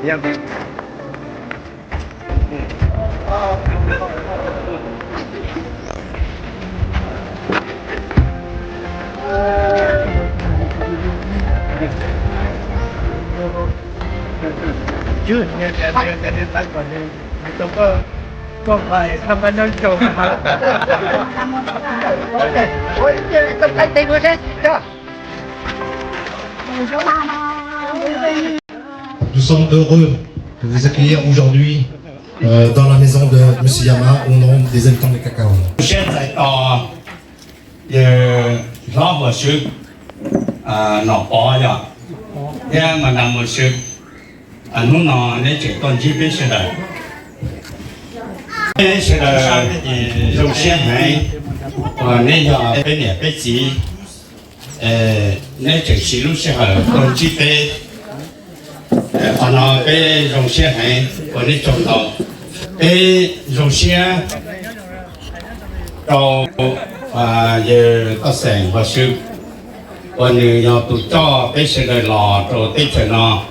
bien. Chứ nên bắt vào đây tôi có vài thăm anh nói chồng mà ôi cái tay của thế chưa. Nous sommes heureux de vous accueillir aujourd'hui dans la maison de M. Yama au nom des habitants de Cacao. Hiện tại tòa lo một sự nó bỏ ra thế mà làm một sự nó nó nên chỉ còn chỉ biết sự đời cái sự đời thì dùng xe hay nên giờ bên này bên gì nên chỉ sử dụng xe hơi còn chỉ biết còn nó bên dùng xe hay còn nên trồng tàu bên dùng xe rồi và giờ có sản và sự và nếu nhau tụi cho cái sự đời lò rồi cái chuyện nó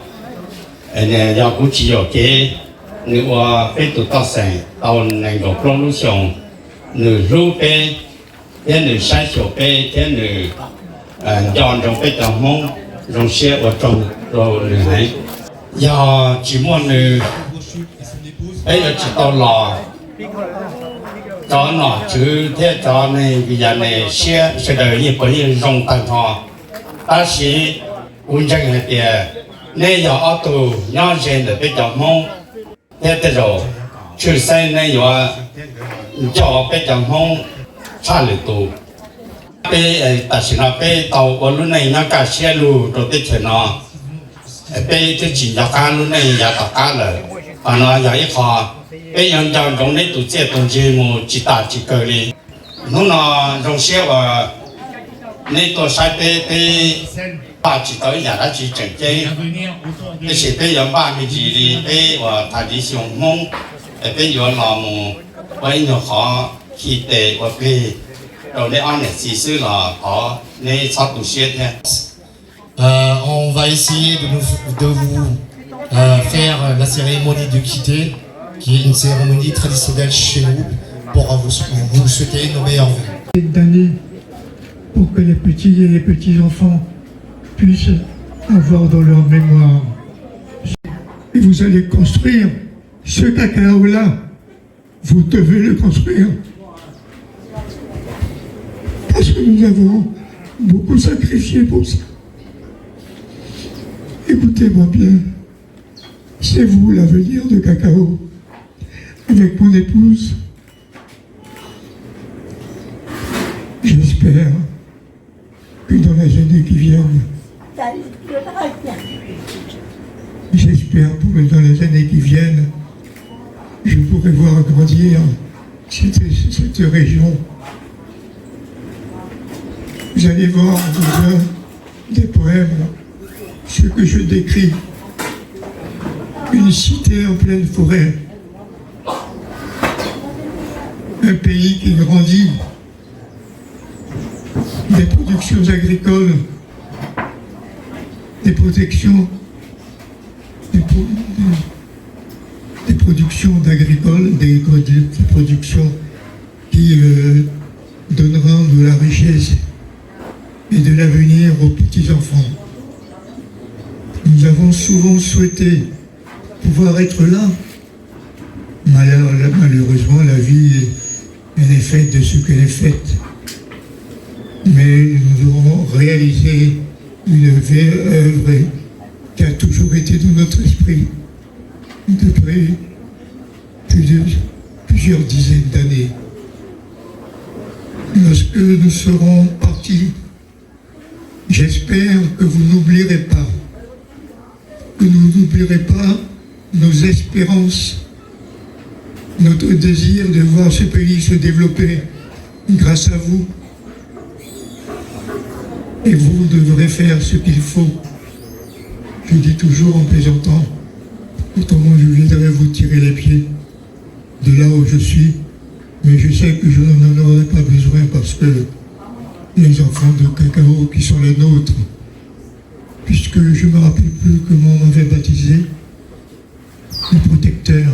này nhau cũng chỉ có cái nếu mà cái tụi ta sản tàu này có công lúc xong nếu rú cái nếu sai số cái nếu chọn trong cái tàu mông trong xe và trong rồi nếu này giờ chỉ muốn nếu bây giờ chỉ tàu lò cho nó chứ thế cho này bây giờ này sẽ đời như có những dòng tầng họ ta chỉ quân dân là tiền nên giờ ở tù nhau dân được cái dòng mông thế thế rồi chứ sai này giờ cho cái dòng mông xa lửa tù cái ta chỉ nói cái tàu của lúc này nó cả xe lù rồi cái chuyện nó cái chỉ cho cá lúc này giờ tàu cá rồi và nó giờ ít họ bây giờ trong trong này tụi trẻ tụi chị một chỉ ta chỉ cười đi nó nó trong xe và này tôi sai cái ba chỉ tới nhà đã chỉ chỉnh chơi cái sự bây giờ 30几哩bây và thà đi xuống mông bây giờ làm một bây giờ họ khi để và bây rồi để ăn này chỉ sư là họ này sắp tụi xe thế. On va essayer de vous faire la cérémonie de quitter, qui est une cérémonie traditionnelle chez nous, pour vous souhaiter nos meilleurs vœux. D'années pour que les petits et les petits-enfants puissent avoir dans leur mémoire. Et vous allez construire ce cacao-là. Vous devez le construire. Parce que nous avons beaucoup sacrifié pour ça. Écoutez-moi bien. C'est vous l'avenir de Cacao. Avec mon épouse, j'espère que dans les années qui viennent, je pourrai voir grandir cette région. Vous allez voir des poèmes, ce que je décris. Une cité en pleine forêt, un pays qui grandit, des productions agricoles, des productions d'agricoles, des productions qui donneront de la richesse et de l'avenir aux petits-enfants. Nous avons souvent souhaité pouvoir être là. Malheureusement, la vie elle est faite de ce qu'elle est faite. Mais nous aurons réalisé une œuvre qui a toujours été dans notre esprit depuis plusieurs dizaines d'années. Lorsque nous serons partis, j'espère que vous n'oublierez pas, nos espérances, notre désir de voir ce pays se développer grâce à vous. Et vous devrez faire ce qu'il faut. Je dis toujours en plaisantant, autrement je viendrai vous tirer les pieds de là où je suis, mais je sais que je n'en aurai pas besoin parce que les enfants de Cacao qui sont les nôtres, puisque je ne me rappelle plus comment on m'avait baptisé, le protecteur,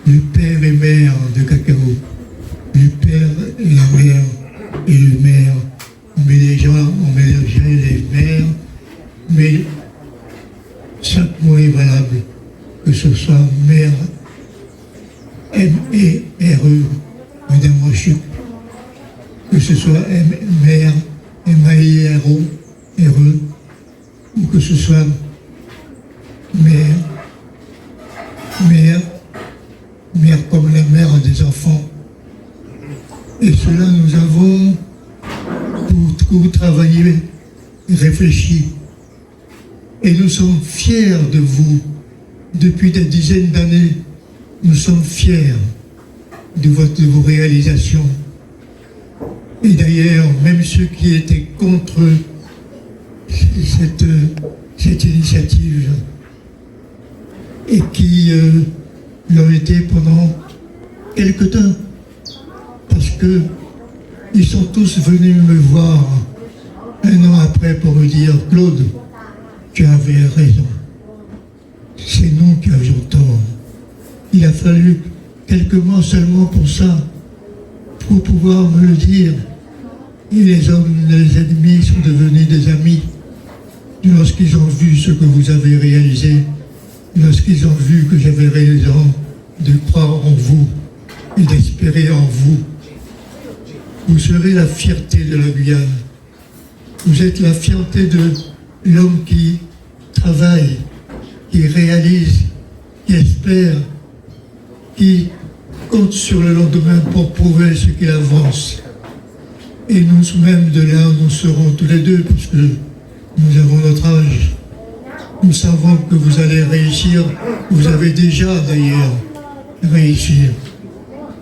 le père et mère de Cacao, le père et la mère et le maire. On mélangeait les mères, mais chaque mot est valable, que ce soit mère, M-E-R-E, Madame Rochuc, que ce soit mère, M-A-I-R-O, R-E, ou que ce soit mère comme la mère des enfants. Et cela, nous avons beaucoup travaillé, réfléchi. Et nous sommes fiers de vous. Depuis des dizaines d'années, nous sommes fiers de vos réalisations. Et d'ailleurs, même ceux qui étaient contre cette initiative et qui l'ont été pendant quelque temps, parce que ils sont tous venus me voir un an après pour me dire « Claude, tu avais raison. C'est nous qui avions tort. Il a fallu quelques mois seulement pour ça, pour pouvoir me le dire. Et les hommes, les ennemis sont devenus des amis lorsqu'ils ont vu ce que vous avez réalisé, lorsqu'ils ont vu que j'avais raison de croire en vous et d'espérer en vous. Vous serez la fierté de la Guyane. Vous êtes la fierté de l'homme qui travaille, qui réalise, qui espère, qui compte sur le lendemain pour prouver ce qu'il avance. Et nous-mêmes, de là, nous serons tous les deux, parce que nous avons notre âge. Nous savons que vous allez réussir. Vous avez déjà, d'ailleurs, réussi.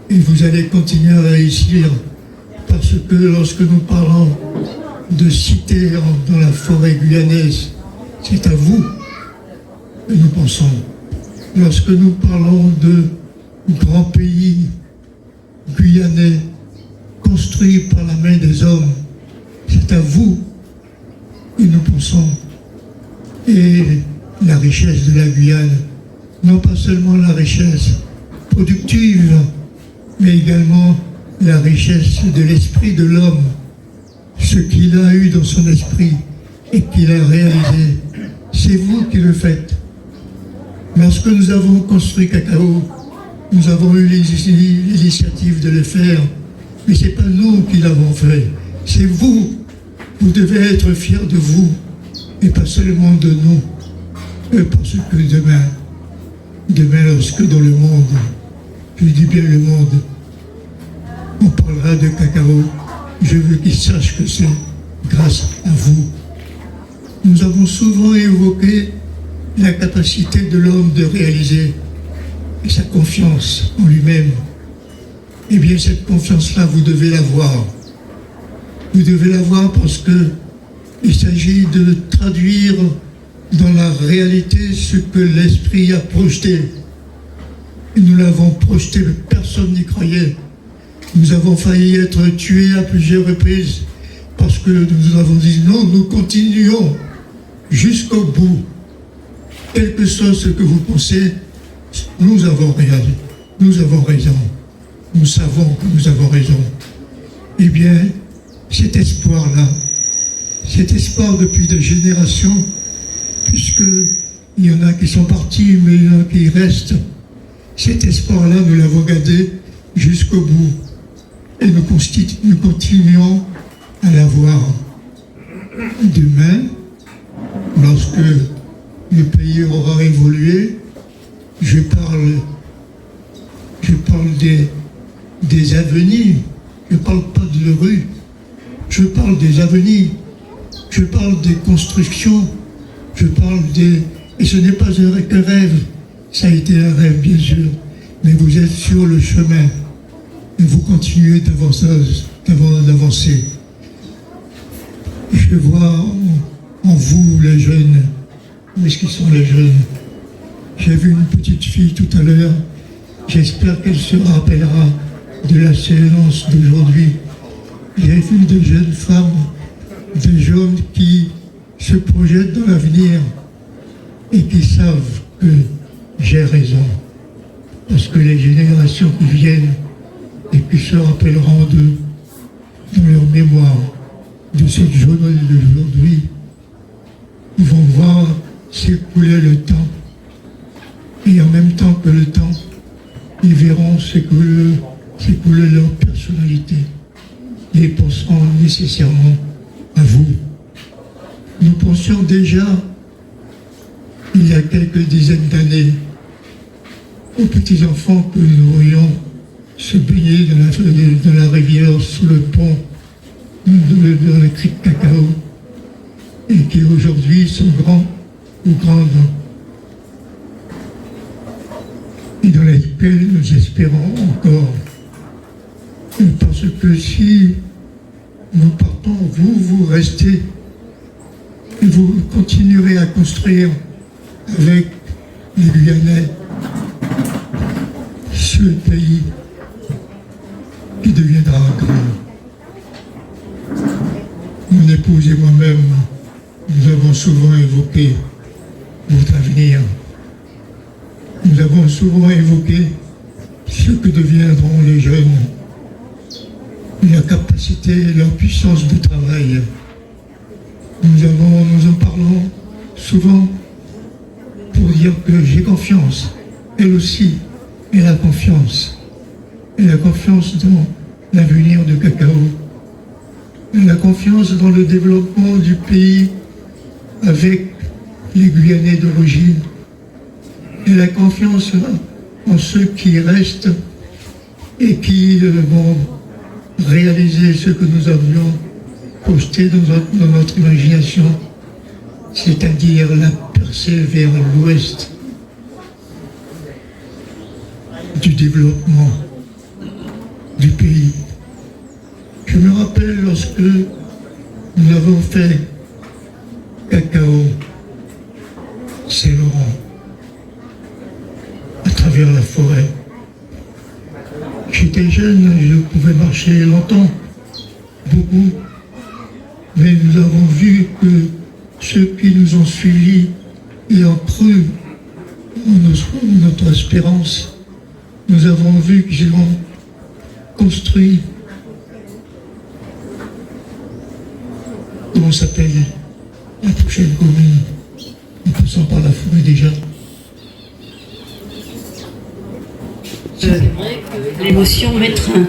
Et vous allez continuer à réussir. Parce que lorsque nous parlons de cité dans la forêt guyanaise, c'est à vous que nous pensons. Lorsque nous parlons de grands pays guyanais construits par la main des hommes, c'est à vous que nous pensons. Et la richesse de la Guyane, non pas seulement la richesse productive, mais également la richesse de l'esprit de l'homme, ce qu'il a eu dans son esprit et qu'il a réalisé. C'est vous qui le faites. Lorsque nous avons construit Cacao, nous avons eu l'initiative de le faire, mais ce n'est pas nous qui l'avons fait, c'est vous. Vous devez être fiers de vous, et pas seulement de nous, parce que demain lorsque dans le monde, je dis bien le monde, on parlera de Cacao, je veux qu'ils sachent que c'est grâce à vous. Nous avons souvent évoqué la capacité de l'homme de réaliser et sa confiance en lui-même. Eh bien, cette confiance-là, vous devez l'avoir. Vous devez l'avoir parce qu'il s'agit de traduire dans la réalité ce que l'esprit a projeté. Et nous l'avons projeté, personne n'y croyait. Nous avons failli être tués à plusieurs reprises parce que nous avons dit non, nous continuons jusqu'au bout. Quel que soit ce que vous pensez, nous avons raison. Nous avons raison. Nous savons que nous avons raison. Eh bien, cet espoir-là, cet espoir depuis des générations, puisqu'il y en a qui sont partis, mais il y en a qui restent, cet espoir-là, nous l'avons gardé jusqu'au bout. Et nous continuons à l'avoir. Demain, lorsque le pays aura évolué, je parle des avenirs, je ne parle pas de rue, je parle des avenirs, je parle des constructions, je parle des... Et ce n'est pas un rêve, ça a été un rêve bien sûr, mais vous êtes sur le chemin et vous continuez d'avancer. Je vois en vous les jeunes, où est-ce qu'ils sont les jeunes? J'ai vu une petite fille tout à l'heure, j'espère qu'elle se rappellera de la séance d'aujourd'hui. J'ai vu des jeunes femmes, des jeunes qui se projettent dans l'avenir et qui savent que j'ai raison. Parce que les générations qui viennent et qui se rappelleront dans leur mémoire de cette journée d'aujourd'hui, vont voir s'écouler le temps. Et en même temps que le temps, ils verront s'écouler leur personnalité. Ils penseront nécessairement à vous. Nous pensions déjà, il y a quelques dizaines d'années, aux petits-enfants que nous voyions se baigner dans la rivière, sous le pont, dans le crique cacao, et qui aujourd'hui sont grands ou grandes, et dans lesquels nous espérons encore. Parce que si nous partons, vous restez, et vous continuerez à construire avec les Guyanais ce pays qui deviendra grand. Mon épouse et moi-même, nous avons souvent évoqué votre avenir. Nous avons souvent évoqué ce que deviendront les jeunes, la capacité, leur puissance de travail. Nous en parlons souvent pour dire que j'ai confiance. Elle aussi, elle a confiance. Elle a confiance dans l'avenir de Cacao. Elle a confiance dans le développement du pays avec les Guyanais d'origine. Elle a confiance en ceux qui restent et qui vont réaliser ce que nous avions posté dans notre imagination, c'est-à-dire la percée vers l'ouest du développement du pays. Je me rappelle lorsque nous avons fait Cacao Saint-Laurent à travers la forêt. J'étais jeune, je pouvais marcher longtemps, beaucoup, mais nous avons vu que ceux qui nous ont suivis et ont cru en notre espérance, nous avons vu qu'ils ont construit, comment s'appelle la prochaine commune, en passant par la forêt déjà. C'est vrai que l'émotion m'étreint.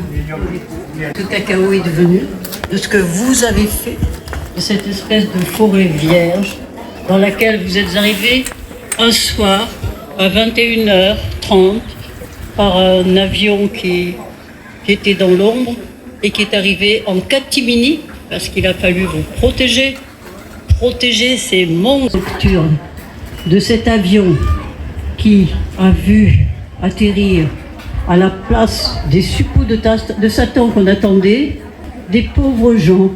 Ce Cacao est devenu, de ce que vous avez fait, de cette espèce de forêt vierge dans laquelle vous êtes arrivé un soir à 21h30 par un avion qui était dans l'ombre et qui est arrivé en catimini parce qu'il a fallu vous protéger ces monstres nocturnes de cet avion qui a vu atterrir à la place des suppôts de Satan qu'on attendait, des pauvres gens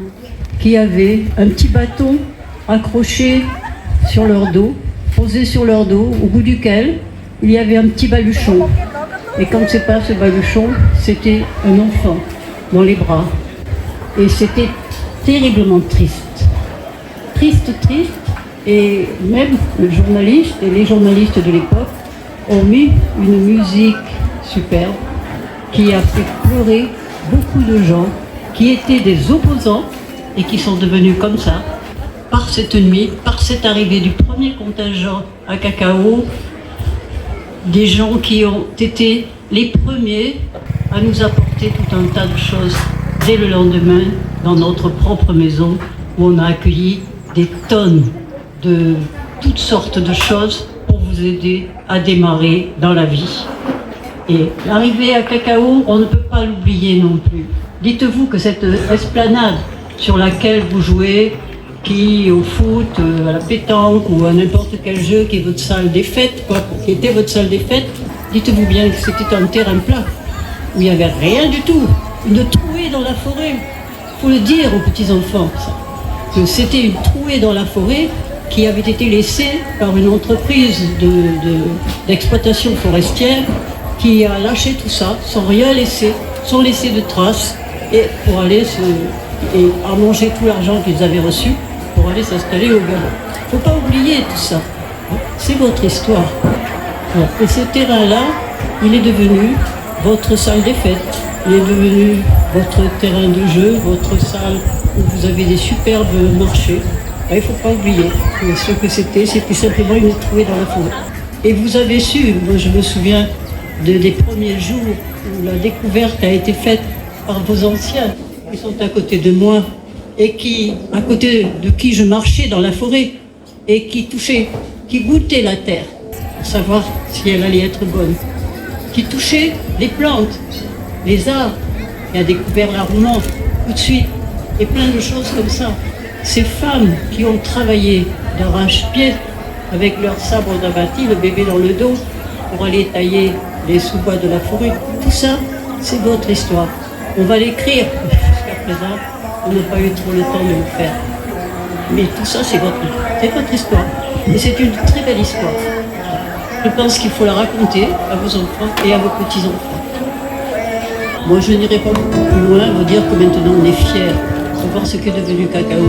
qui avaient un petit bâton accroché sur leur dos, posé sur leur dos, au bout duquel il y avait un petit baluchon. Et quand c'est pas ce baluchon, c'était un enfant dans les bras. Et c'était terriblement triste. Triste. Et même le journaliste et les journalistes de l'époque ont mis une musique superbe qui a fait pleurer beaucoup de gens qui étaient des opposants et qui sont devenus comme ça par cette nuit, par cette arrivée du premier contingent à Cacao, des gens qui ont été les premiers à nous apporter tout un tas de choses dès le lendemain dans notre propre maison où on a accueilli des tonnes de toutes sortes de choses pour vous aider à démarrer dans la vie. Et l'arrivée à Cacao, on ne peut pas l'oublier non plus. Dites-vous que cette esplanade sur laquelle vous jouez, qui au foot, à la pétanque ou à n'importe quel jeu qui est votre salle des fêtes, qui était votre salle des fêtes, dites-vous bien que c'était un terrain plat, où il n'y avait rien du tout, une trouée dans la forêt. Il faut le dire aux petits-enfants, que c'était une trouée dans la forêt qui avait été laissée par une entreprise d'exploitation forestière qui a lâché tout ça sans rien laisser, sans laisser de traces, et pour aller et à manger tout l'argent qu'ils avaient reçu pour aller s'installer au Gabon. Il ne faut pas oublier tout ça. C'est votre histoire. Alors, et ce terrain-là, il est devenu votre salle des fêtes. Il est devenu votre terrain de jeu, votre salle où vous avez des superbes marchés. Il ne faut pas oublier ce que c'était simplement une trouée dans la forêt. Et vous avez su, moi je me souviens des premiers jours où la découverte a été faite par vos anciens qui sont à côté de moi et à côté de qui je marchais dans la forêt et qui touchaient, qui goûtaient la terre pour savoir si elle allait être bonne, qui touchaient les plantes, les arbres, et a découvert la romance tout de suite et plein de choses comme ça. Ces femmes qui ont travaillé d'arrache-pied avec leur sabre d'abattis, le bébé dans le dos, pour aller tailler les sous-bois de la forêt, tout ça, c'est votre histoire. On va l'écrire, jusqu'à présent, on n'a pas eu trop le temps de le faire. Mais tout ça, c'est votre histoire. Et c'est une très belle histoire. Je pense qu'il faut la raconter à vos enfants et à vos petits-enfants. Moi, je n'irai pas beaucoup plus loin, vous dire que maintenant on est fiers de voir ce qu'est devenu Cacao.